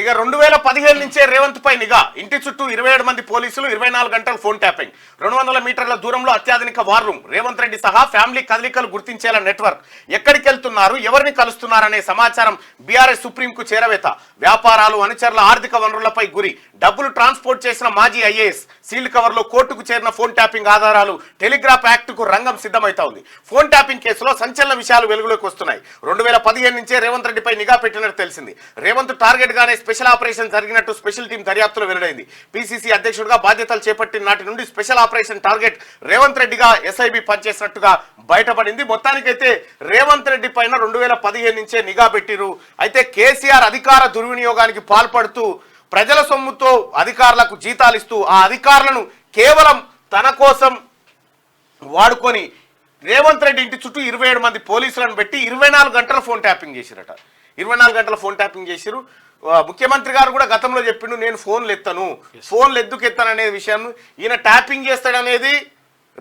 ఇక 2017 నుంచే రేవంత్ పై నిఘా. ఇంటి చుట్టూ 27 మంది పోలీసులు, 24 గంటలు ఫోన్ ట్యాపింగ్, 200 మీటర్ల దూరంలో అత్యాధునిక వార్ రూమ్. రేవంత్ రెడ్డి సహా ఫ్యామిలీ కదలికలు గుర్తించేలా నెట్వర్క్. ఎక్కడికి వెళ్తున్నారు, ఎవరిని కలుస్తున్నారనే సమాచారం బీఆర్ఎస్ సుప్రీంకు చేరవేత. వ్యాపారాలు, అనుచరుల ఆర్థిక వనరులపై గురి. డబ్బులు ట్రాన్స్పోర్ట్ చేసిన మాజీ ఐఏఎస్. సీల్డ్ కవర్లో కోర్టుకు చేరిన ఫోన్ ట్యాపింగ్ ఆధారాలు. టెలిగ్రాఫ్ యాక్ట్కు రంగం సిద్ధమైతా ఉంది. ఫోన్ ట్యాపింగ్ కేసులో సంచలన విషయాలు వెలుగులోకి వస్తున్నాయి. 2015 నుంచే రేవంత్ రెడ్డిపై నిఘా పెట్టినట్టు తెలిసింది. రేవంత్ టార్గెట్ గానే స్పెషల్ ఆపరేషన్ జరిగినట్టు స్పెషల్ టీం దర్యాప్తులో వెల్లడైంది. పీసీసీ అధ్యక్షుడిగా బాధ్యతలు చేపట్టిన నాటి నుండి స్పెషల్ ఆపరేషన్ టార్గెట్ రేవంత్ రెడ్డిగా ఎస్ఐబి పనిచేసినట్టుగా బయటపడింది. మొత్తానికైతే రేవంత్ రెడ్డి పైన 2015 నుంచే నిఘా పెట్టిరు. అయితే కేసీఆర్ అధికార దుర్వినియోగానికి పాల్పడుతూ ప్రజల సొమ్ముతో అధికారులకు జీతాలిస్తూ ఆ అధికారులను కేవలం తన కోసం వాడుకొని రేవంత్ రెడ్డి ఇంటి చుట్టూ 27 మంది పోలీసులను పెట్టి 24 గంటల ఫోన్ ట్యాపింగ్ చేసిరట. 24 గంటల ఫోన్ ట్యాపింగ్ చేసిరు. ముఖ్యమంత్రి గారు కూడా గతంలో చెప్పిండు, నేను ఫోన్లు ఎందుకు ఎత్తాను అనే విషయం, ఈయన ట్యాపింగ్ చేస్తాడనేది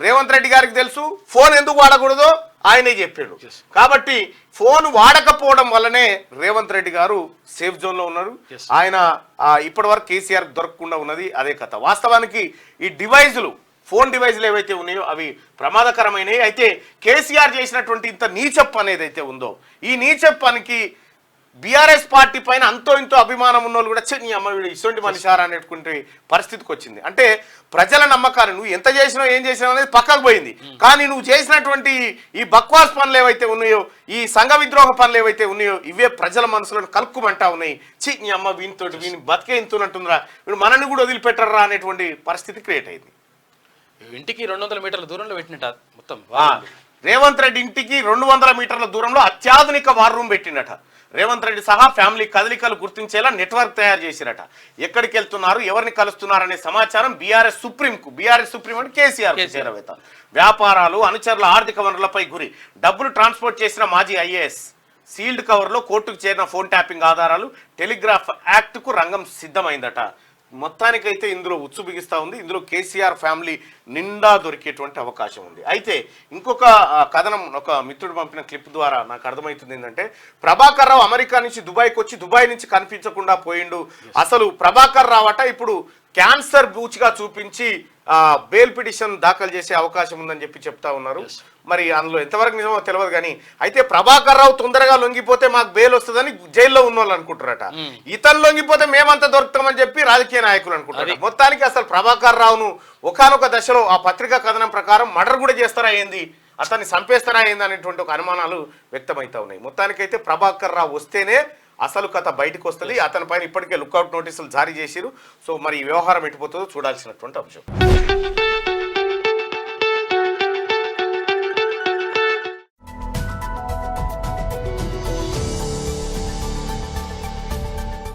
రేవంత్ రెడ్డి గారికి తెలుసు. ఫోన్ ఎందుకు వాడకూడదో ఆయనే చెప్పాడు. కాబట్టి ఫోన్ వాడకపోవడం వల్లనే రేవంత్ రెడ్డి గారు సేఫ్ జోన్లో ఉన్నారు. ఆయన ఇప్పటి వరకు కేసీఆర్ దొరకకుండా ఉన్నది అదే కథ. వాస్తవానికి ఈ ఫోన్ డివైజులు ఏవైతే ఉన్నాయో అవి ప్రమాదకరమైనవి. అయితే కేసీఆర్ చేసినటువంటి ఇంత నీచప్ అనేది అయితే ఉందో, ఈ నీచప్ పనికి బీఆర్ఎస్ పార్టీ పైన అంతో ఇంతో అభిమానం ఉన్న వాళ్ళు కూడా నీ అమ్మ వీడు ఇటువంటి మనిషారా అనేటువంటి పరిస్థితికి వచ్చింది. అంటే ప్రజల నమ్మకాన్ని నువ్వు ఎంత చేసినావు, ఏం చేసినావు అనేది పక్కకు పోయింది. కానీ నువ్వు చేసినటువంటి ఈ బక్వాస్ పనులు ఏవైతే ఉన్నాయో, ఈ సంఘ విద్రోహ పనులు ఏవైతే ఉన్నాయో, ఇవే ప్రజల మనసులను కలుక్కుమంటా ఉన్నాయి. నీ అమ్మ వీని బతికే ఇంతున్నట్టుందిరా, వీడు మనల్ని కూడా వదిలిపెట్టరా అనేటువంటి పరిస్థితి క్రియేట్ అయింది. ఇంటికి 200 మీటర్ల దూరంలో పెట్టినట్ట మొత్తం రేవంత్ రెడ్డి ఇంటికి 200 మీటర్ల దూరంలో అత్యాధునిక వార్ రూమ్ పెట్టినట. రేవంత్ రెడ్డి సహా ఫ్యామిలీ కదలికలు గుర్తించేలా నెట్వర్క్ తయారు చేసిరట. ఎక్కడికి వెళ్తున్నారు, ఎవరిని కలుస్తున్నారనే సమాచారం బీఆర్ఎస్ సుప్రీం అంటే కేసీఆర్ చేరవేత. వ్యాపారాలు, అనుచరుల ఆర్థిక వనరులపై గురి. డబ్బులు ట్రాన్స్పోర్ట్ చేసిన మాజీ ఐఏఎస్. సీల్డ్ కవర్లో కోర్టుకు చేరిన ఫోన్ ట్యాపింగ్ ఆధారాలు. టెలిగ్రాఫ్ యాక్ట్కు రంగం సిద్ధమైందట. మొత్తానికైతే ఇందులో ఉచ్చు బిగిస్తూ ఉంది. ఇందులో కేసీఆర్ ఫ్యామిలీ నిండా దొరికేటువంటి అవకాశం ఉంది. అయితే ఇంకొక కథనం ఒక మిత్రుడు పంపిన క్లిప్ ద్వారా నాకు అర్థమవుతుంది ఏంటంటే, ప్రభాకర్ రావు అమెరికా నుంచి దుబాయ్కి వచ్చి దుబాయ్ నుంచి కనిపించకుండా పోయిండు. అసలు ప్రభాకర్ రావు అట ఇప్పుడు క్యాన్సర్ బూచ్గా చూపించి బెయిల్ పిటిషన్ దాఖలు చేసే అవకాశం ఉందని చెప్తా ఉన్నారు. మరి అందులో ఎంతవరకు నిజమో తెలియదు. కానీ అయితే ప్రభాకర్ రావు తొందరగా లొంగిపోతే మాకు బెయిల్ వస్తుందని జైల్లో ఉన్న వాళ్ళు అనుకుంటారట. ఇతను లొంగిపోతే మేమంతా దొరుకుతామని చెప్పి రాజకీయ నాయకులు అనుకుంటారు. మొత్తానికి అసలు ప్రభాకర్ రావును ఒకానొక దశలో ఆ పత్రికా కథనం ప్రకారం మర్డర్ కూడా చేస్తారా ఏంది, అతన్ని చంపేస్తారా ఏంది అనేటువంటి ఒక అనుమానాలు వ్యక్తమవుతా ఉన్నాయి. మొత్తానికైతే ప్రభాకర్ రావు వస్తేనే అసలు కథ బయటకు వస్తుంది. అతని పైన ఇప్పటికే లుక్అవుట్ నోటీసులు జారీ చేసిరు. సో మరి ఈ వ్యవహారం ఎటుపోతుందో చూడాల్సినటువంటి అంశం.